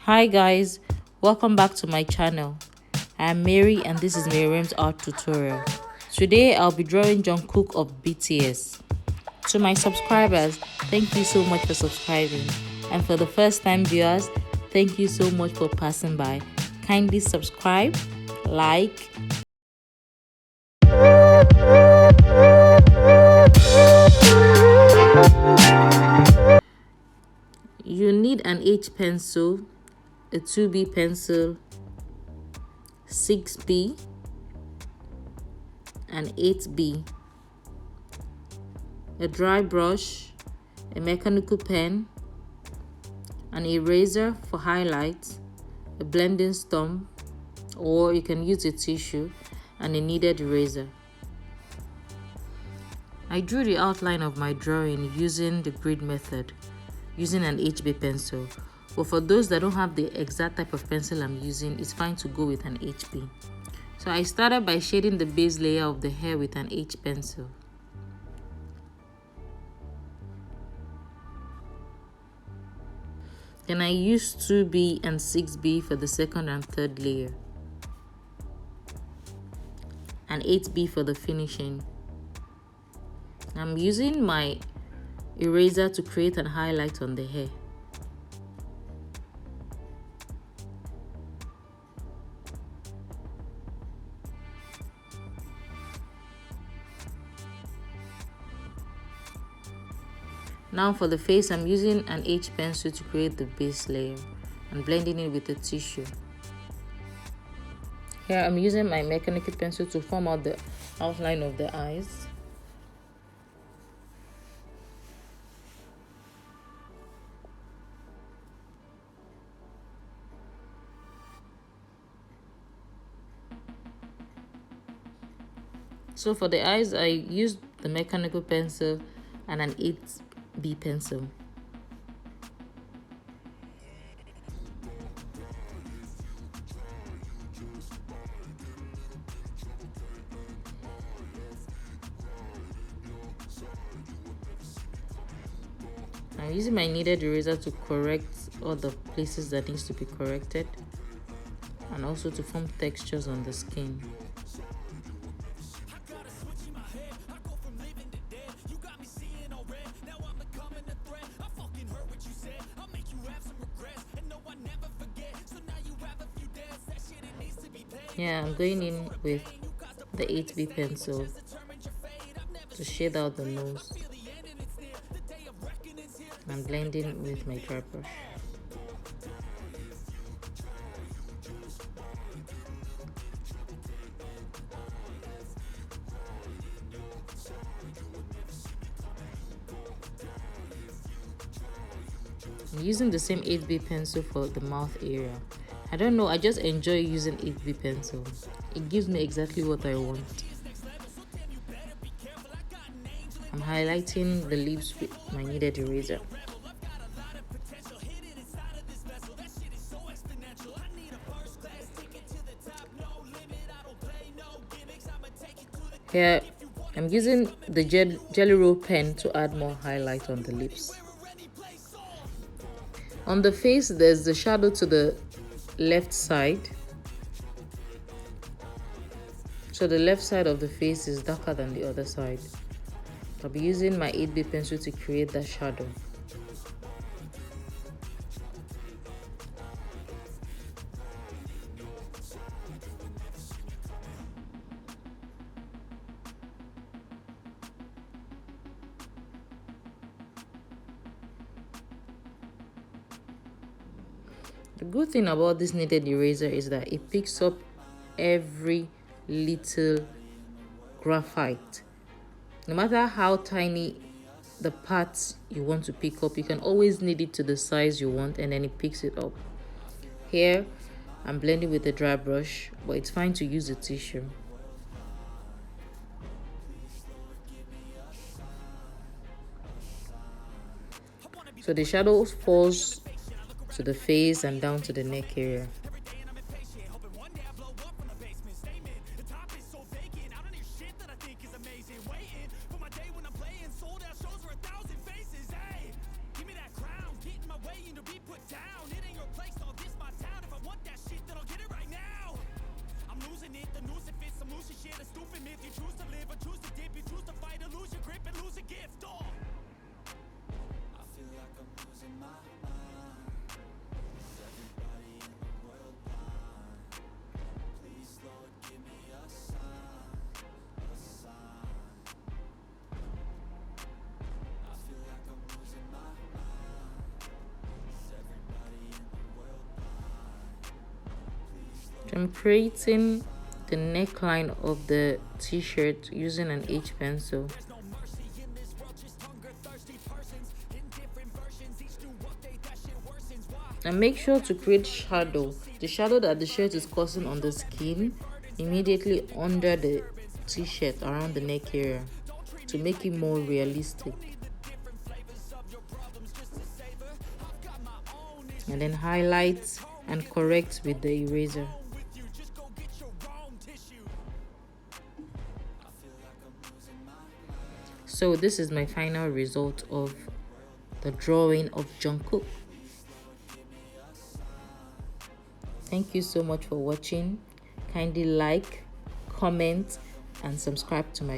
Hi guys, welcome back to my channel. I am Mary and this is Miriam's art tutorial. Today I'll be drawing Jungkook of BTS. To my subscribers, thank you so much for subscribing. And for the first time viewers, thank you so much for passing by. Kindly subscribe, like. You need an H pencil, a 2B pencil, 6B, and 8B, a dry brush, a mechanical pen, an eraser for highlights, a blending stump, or you can use a tissue, and a kneaded eraser. I drew the outline of my drawing using the grid method, using an HB pencil. But for those that don't have the exact type of pencil I'm using, it's fine to go with an HB. So I started by shading the base layer of the hair with an H pencil. Then I used 2B and 6B for the second and third layer, and 8B for the finishing. I'm using my eraser to create an highlight on the hair. Now for the face, I'm using an H pencil to create the base layer and blending it with a tissue. Here I'm using my mechanical pencil to form out the outline of the eyes. So for the eyes, I used the mechanical pencil and an 8B pencil. I'm using my kneaded eraser to correct all the places that needs to be corrected, and also to form textures on the skin. Yeah, I'm going in with the 8B pencil to shade out the nose. I'm blending with my dry brush. I'm using the same 8B pencil for the mouth area. I don't know, I just enjoy using 8B pencil. It gives me exactly what I want. I'm highlighting the lips with my kneaded eraser. Here, I'm using the jelly roll pen to add more highlight on the lips. On the face, there's the shadow to the left side. So the left side of the face is darker than the other side. I'll be using my 8B pencil to create that shadow. The good thing about this kneaded eraser is that it picks up every little graphite. No matter how tiny the parts you want to pick up, you can always knead it to the size you want and then it picks it up. Here, I'm blending with a dry brush, but it's fine to use a tissue. So the shadow falls to the face and down to the neck area. I'm creating the neckline of the t-shirt using an H pencil. And make sure to create shadow. The shadow that the shirt is causing on the skin immediately under the t-shirt around the neck area to make it more realistic. And then highlight and correct with the eraser. So this is my final result of the drawing of Jungkook. Thank you so much for watching. Kindly like, comment, and subscribe to my